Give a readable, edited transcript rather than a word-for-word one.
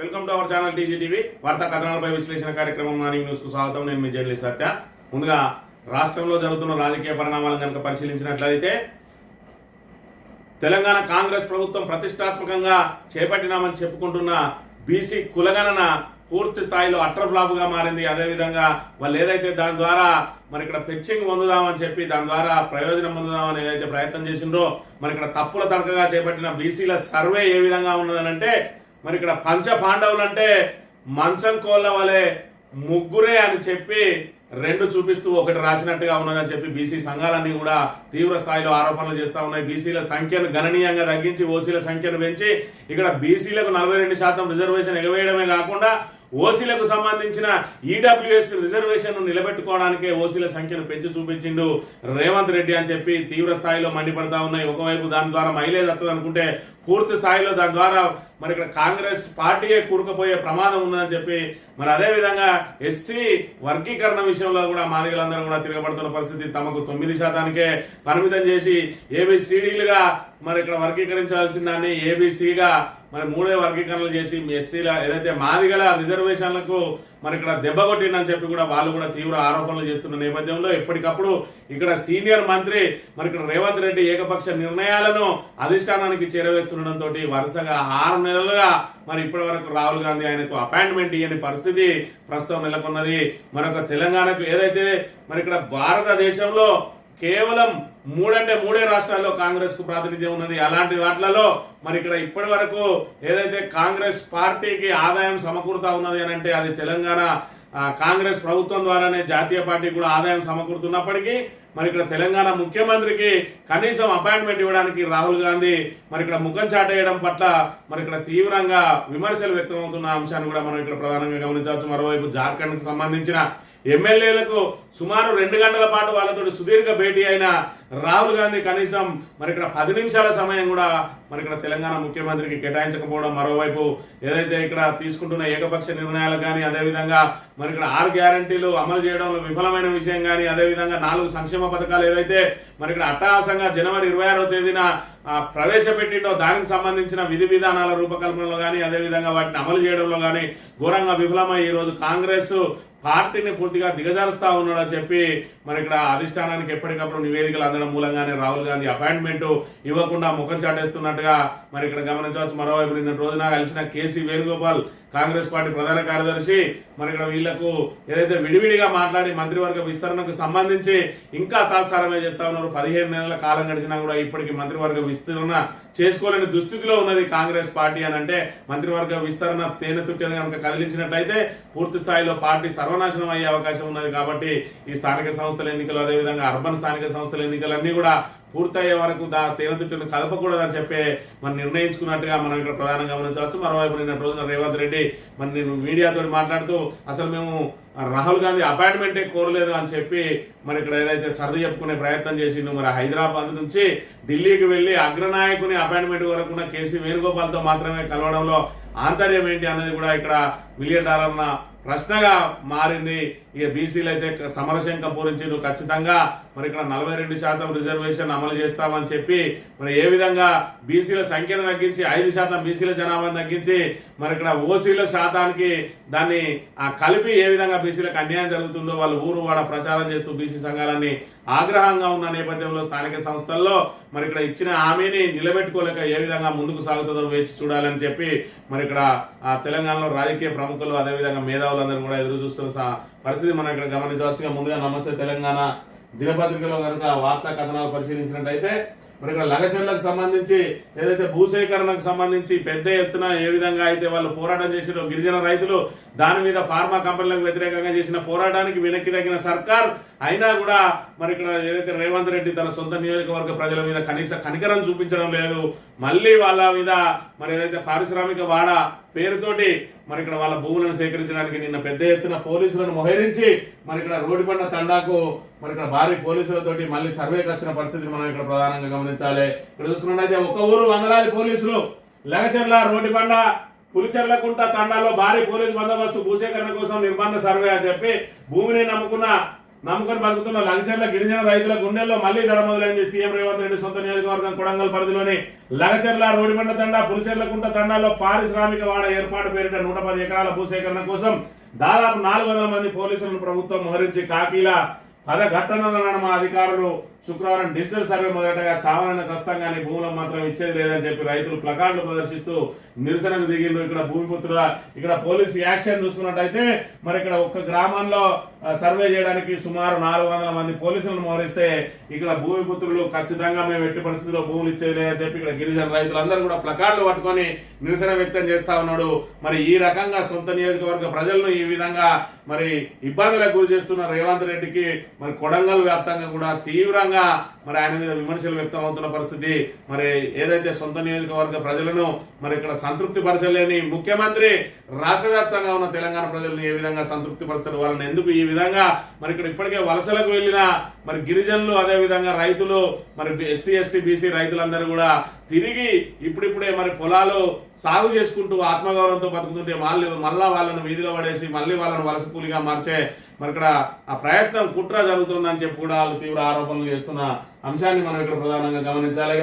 Welcome to our channel TGTV వార్తా కథనాలపై విశ్లేషణ కార్యక్రమం మార్నింగ్ న్యూస్ కు స్వాగతం. నేను మీ జర్నలిస్ట్ సత్య. ముందుగా రాష్ట్రంలో జరుగుతున్న రాజకీయ పరిణామాలను కనుక పరిశీలించినట్లయితే తెలంగాణ కాంగ్రెస్ ప్రభుత్వం ప్రతిష్టాత్మకంగా చేపట్టినామని చెప్పుకుంటున్న బీసీ కులగణన పూర్తి స్థాయిలో అట్టర్ ఫ్లాప్ గా మారింది. అదేవిధంగా వాళ్ళు ఏదైతే దాని ద్వారా మరి ఇక్కడ ఫెచ్చింగ్ పొందుదామని చెప్పి దాని ద్వారా ప్రయోజనం పొందుదామని ఏదైతే ప్రయత్నం చేసిండ్రో మరి ఇక్కడ తప్పుల తడకగా చేపట్టిన బీసీల సర్వే ఏ విధంగా ఉన్నదనంటే మరి ఇక్కడ పంచ పాండవులు అంటే మంచం కోళ్ళ వలె ముగ్గురే అని చెప్పి రెండు చూపిస్తూ ఒకటి రాసినట్టుగా ఉన్నదని చెప్పి బీసీ సంఘాలన్నీ కూడా తీవ్ర స్థాయిలో ఆరోపణలు చేస్తా ఉన్నాయి. బీసీల సంఖ్యను గణనీయంగా తగ్గించి ఓసీల సంఖ్యను పెంచి ఇక్కడ బీసీలకు 42% రిజర్వేషన్ ఎగవేయడమే కాకుండా ఓసీలకు సంబంధించిన ఈడబ్ల్యూఎస్ రిజర్వేషన్ నిలబెట్టుకోవడానికే ఓసీల సంఖ్యను పెంచి చూపించిండు రేవంత్ రెడ్డి అని చెప్పి తీవ్ర స్థాయిలో మండిపడతా ఉన్నాయి. ఒకవైపు దాని ద్వారా మైలేజ్ వస్తుంది అనుకుంటే పూర్తి స్థాయిలో దాని ద్వారా మరి ఇక్కడ కాంగ్రెస్ పార్టీయే కూరుకుపోయే ప్రమాదం ఉందని చెప్పి మరి అదేవిధంగా ఎస్సీ వర్గీకరణ విషయంలో కూడా మాదిగలందరూ కూడా తిరగబడుతున్న పరిస్థితి. తమకు 9%కే పరిమితం చేసి ఏబిసిడీలుగా మరి ఇక్కడ వర్గీకరించాల్సిన దాన్ని ఏబిసిగా మరి 3 వర్గీకరణలు చేసి ఎస్సీల ఏదైతే మాదిగల రిజర్వేషన్లకు మరి ఇక్కడ దెబ్బ కొట్టిందని చెప్పి కూడా వాళ్ళు కూడా తీవ్ర ఆరోపణలు చేస్తున్న నేపథ్యంలో ఎప్పటికప్పుడు ఇక్కడ సీనియర్ మంత్రి మరి ఇక్కడ రేవంత్ రెడ్డి ఏకపక్ష నిర్ణయాలను అధిష్టానానికి చేరవేస్తుండటంతో వరుసగా 6 నెలలుగా మరి ఇప్పటి వరకు రాహుల్ గాంధీ ఆయనకు అపాయింట్మెంట్ ఇయ్యని పరిస్థితి ప్రస్తుతం నెలకొన్నది. మరొక తెలంగాణకు ఏదైతే మరి ఇక్కడ భారతదేశంలో కేవలం 3 రాష్ట్రాల్లో కాంగ్రెస్ కు ప్రాతినిధ్యం ఉన్నది. అలాంటి వాటిలలో మరి ఇక్కడ ఇప్పటి వరకు ఏదైతే కాంగ్రెస్ పార్టీకి ఆదాయం సమకూరుతా ఉన్నది అని అంటే అది తెలంగాణ కాంగ్రెస్ ప్రభుత్వం ద్వారానే జాతీయ పార్టీ కూడా ఆదాయం సమకూరుతున్నప్పటికీ మరి ఇక్కడ తెలంగాణ ముఖ్యమంత్రికి కనీసం అపాయింట్మెంట్ ఇవ్వడానికి రాహుల్ గాంధీ మరి ఇక్కడ ముఖం చాటేయడం పట్ల మరి ఇక్కడ తీవ్రంగా విమర్శలు వ్యక్తమవుతున్న అంశాన్ని కూడా మనం ఇక్కడ ప్రధానంగా గమనించవచ్చు. మరోవైపు జార్ఖండ్ కు సంబంధించిన ఎమ్మెల్యేలకు సుమారు 2 గంటల పాటు వాళ్ళతో సుదీర్ఘ భేటీ అయిన రాహుల్ గాంధీ కనీసం మరి ఇక్కడ 10 నిమిషాల సమయం కూడా మరి ఇక్కడ తెలంగాణ ముఖ్యమంత్రికి కేటాయించకపోవడం, మరోవైపు ఏదైతే ఇక్కడ తీసుకుంటున్న ఏకపక్ష నిర్ణయాలు కానీ అదేవిధంగా మరి ఇక్కడ 6 గ్యారంటీలు అమలు చేయడంలో విఫలమైన విషయం కానీ అదేవిధంగా 4 సంక్షేమ పథకాలు ఏదైతే మరి ఇక్కడ అట్టహాసంగా జనవరి 26వ తేదీన ప్రవేశపెట్టిండో దానికి సంబంధించిన విధి విధానాల రూపకల్పనలో కానీ అదేవిధంగా వాటిని అమలు చేయడంలో కానీ ఘోరంగా విఫలమై ఈ రోజు కాంగ్రెస్ పార్టీని పూర్తిగా దిగజారుస్తా ఉన్నాడని చెప్పి మరి ఇక్కడ అధిష్టానానికి ఎప్పటికప్పుడు నివేదికలు అందడం మూలంగానే రాహుల్ గాంధీ అపాయింట్మెంట్ ఇవ్వకుండా ముఖం చాటేస్తున్నట్టుగా మరి ఇక్కడ గమనించవచ్చు. మరోవైపు నిన్న రోజున కలిసిన కేసీ వేణుగోపాల్ కాంగ్రెస్ పార్టీ ప్రధాన కార్యదర్శి మరి ఇక్కడ వీళ్లకు ఏదైతే విడివిడిగా మాట్లాడి మంత్రివర్గ విస్తరణకు సంబంధించి ఇంకా తాత్సారమే చేస్తా ఉన్నారు. 15 నెలల కాలం గడిచినా కూడా ఇప్పటికీ మంత్రివర్గ విస్తరణ చేసుకోలేని దుస్థితిలో ఉన్నది కాంగ్రెస్ పార్టీ అని అంటే మంత్రివర్గ విస్తరణ తేనెతుట్టెను కనుక కదిలించినట్లయితే పూర్తి స్థాయిలో పార్టీ సర్వనాశనం అయ్యే అవకాశం ఉన్నది. కాబట్టి ఈ స్థానిక సంస్థల ఎన్నికలు అదేవిధంగా అర్బన్ స్థానిక సంస్థల ఎన్నికలన్నీ కూడా పూర్తయ్యే వరకు తేనెతుట్టును కలపకూడదని చెప్పి మనం నిర్ణయించుకున్నట్టుగా మనం ఇక్కడ ప్రధానంగా గమనించవచ్చు. మరోవైపు నిన్న రోజున రేవంత్ రెడ్డి మరి నేను మీడియాతో మాట్లాడుతూ అసలు మేము రాహుల్ గాంధీ అపాయింట్మెంటే కోరలేదు అని చెప్పి మరి ఇక్కడ ఏదైతే సర్ది చెప్పుకునే ప్రయత్నం చేసిండు. మరి హైదరాబాద్ నుంచి ఢిల్లీకి వెళ్లి అగ్రనాయకుని అపాయింట్మెంట్ వరకు కేసీ వేణుగోపాల్తో మాత్రమే కలవడంలో ఆంతర్యం ఏంటి అన్నది కూడా ఇక్కడ $1 ప్రశ్నగా మారింది. ఇక బీసీలు అయితే సమరశంక పూరించిండు. ఖచ్చితంగా మరి ఇక్కడ 42% రిజర్వేషన్ అమలు చేస్తామని చెప్పి మరి ఏ విధంగా బీసీల సంఖ్యను తగ్గించి 5% బీసీల జనాభాను తగ్గించి మరి ఇక్కడ ఓసీల శాతానికి దాన్ని కలిపి ఏ విధంగా బీసీలకు అన్యాయం జరుగుతుందో వాళ్ళు ఊరు వాడ ప్రచారం చేస్తూ బీసీ సంఘాలన్నీ ఆగ్రహంగా ఉన్న నేపథ్యంలో స్థానిక సంస్థల్లో మరి ఇక్కడ ఇచ్చిన హామీని నిలబెట్టుకోలేక ఏ విధంగా ముందుకు సాగుతుందో వేచి చూడాలని చెప్పి మరి ఇక్కడ తెలంగాణలో రాజకీయ ప్రముఖులు అదేవిధంగా మేధావులందరూ కూడా ఎదురు చూస్తున్న పరిస్థితి మనం ఇక్కడ గమనించవచ్చు. ముందుగా నమస్తే తెలంగాణ దినపత్రికలో కనుక వార్తా కథనాలు పరిశీలించినట్టయితే మరి ఇక్కడ లగచర్లకు సంబంధించి ఏదైతే భూసేకరణకు సంబంధించి పెద్ద ఎత్తున ఏ విధంగా అయితే వాళ్ళు పోరాటం చేసిరో గిరిజన రైతులు దాని మీద ఫార్మా కంపెనీలకు వ్యతిరేకంగా చేసిన పోరాటానికి వెనక్కి తగ్గిన సర్కార్ అయినా కూడా మరి ఇక్కడ ఏదైతే రేవంత్ రెడ్డి తన సొంత నియోజకవర్గ ప్రజల మీద కనీస కనికరం చూపించడం లేదు. మళ్ళీ వాళ్ళ మీద మరి ఏదైతే పారిశ్రామిక వాడ పేరుతోటి మరి ఇక్కడ వాళ్ళ భూములను సేకరించడానికి నిన్న పెద్ద ఎత్తున పోలీసులను మోహరించి మరి ఇక్కడ రోడ్డుబండ తండాకు మరి ఇక్కడ భారీ పోలీసులతోటి మళ్ళీ సర్వేకి వచ్చిన పరిస్థితిని మనం ఇక్కడ ప్రధానంగా గమనించాలి. ఇక్కడ చూసుకున్నట్టయితే ఒక ఊరు 100 పోలీసులు లగచర్ల రోడ్డుబండ పులిచెర్లకుంట తండాలో భారీ పోలీసు బందోబస్తు భూసేకరణ కోసం నిర్బంధ సర్వే అని చెప్పి భూమిని నమ్ముకున్న నమ్ముకొని బతుకుతున్న లగచర్ల గిరిజన రైతుల గుండెల్లో మళ్లీ దడ మొదలైంది. సీఎం రేవంత్ రెడ్డి సొంత నియోజకవర్గం కొడంగల్ పరిధిలోని లగచర్ల, రోడిబండ తండా, పులిచెర్లకుంట తండాల్లో పారిశ్రామిక వాడ ఏర్పాటు పేరిట 110 ఎకరాల భూసేకరణ కోసం దాదాపు 400 మంది పోలీసులను ప్రభుత్వం మోహరించి కాకీల పదఘట్టనల నడుమ అధికారులు శుక్రవారం డిజిటల్ సర్వే మొదటగా చావనైన చస్తంగానే భూములను మాత్రం ఇచ్చేది లేదని చెప్పి రైతులు ప్లకార్డులు ప్రదర్శిస్తూ నిరసనకు దిగిండ్రు. ఇక్కడ భూమిపుత్రుల ఇక్కడ పోలీసు యాక్షన్ చూసుకున్నట్టయితే మరి ఇక్కడ ఒక్క గ్రామంలో సర్వే చేయడానికి సుమారు 400 మంది పోలీసులను మోహరిస్తే ఇక్కడ భూమిపుత్రులు ఖచ్చితంగా మేము ఎట్టి పరిస్థితుల్లో భూములు ఇచ్చేది లేదని చెప్పి ఇక్కడ గిరిజన రైతులందరూ కూడా ప్లకార్డులు పట్టుకొని నిరసన వ్యక్తం చేస్తా ఉన్నాడు. మరి ఈ రకంగా సొంత నియోజకవర్గ ప్రజలను ఈ విధంగా మరి ఇబ్బందులకు గురి చేస్తున్న రేవంత్ రెడ్డికి మరి కొడంగల్ వ్యాప్తంగా కూడా తీవ్రంగా మరి ఆయన మీద విమర్శలు వ్యక్తం అవుతున్న పరిస్థితి. మరి ఏదైతే సొంత నియోజకవర్గ ప్రజలను మరి ఇక్కడ సంతృప్తి పరచలేని ముఖ్యమంత్రి రాష్ట్ర వ్యాప్తంగా ఉన్న తెలంగాణ ప్రజలను ఏ విధంగా సంతృప్తి పరచరు, వాళ్ళని ఎందుకు ఈ విధంగా మరి ఇక్కడ ఇప్పటికే వలసలకు వెళ్ళిన మరి గిరిజనులు అదే విధంగా రైతులు మరి ఎస్సీ ఎస్టీ బీసీ రైతులందరూ కూడా తిరిగి ఇప్పుడిప్పుడే మరి పొలాలు సాగు చేసుకుంటూ ఆత్మగౌరవంతో బతుకుతుంటే మళ్ళా వాళ్ళను వీధిలో పడేసి మళ్ళీ వాళ్ళను వలస కూలిగా మార్చే మరి ఇక్కడ ఆ ప్రయత్నం కుట్ర జరుగుతుందని చెప్పి కూడా వాళ్ళు తీవ్ర ఆరోపణలు చేస్తున్న అంశాన్ని మనం ఇక్కడ ప్రధానంగా గమనించాలి.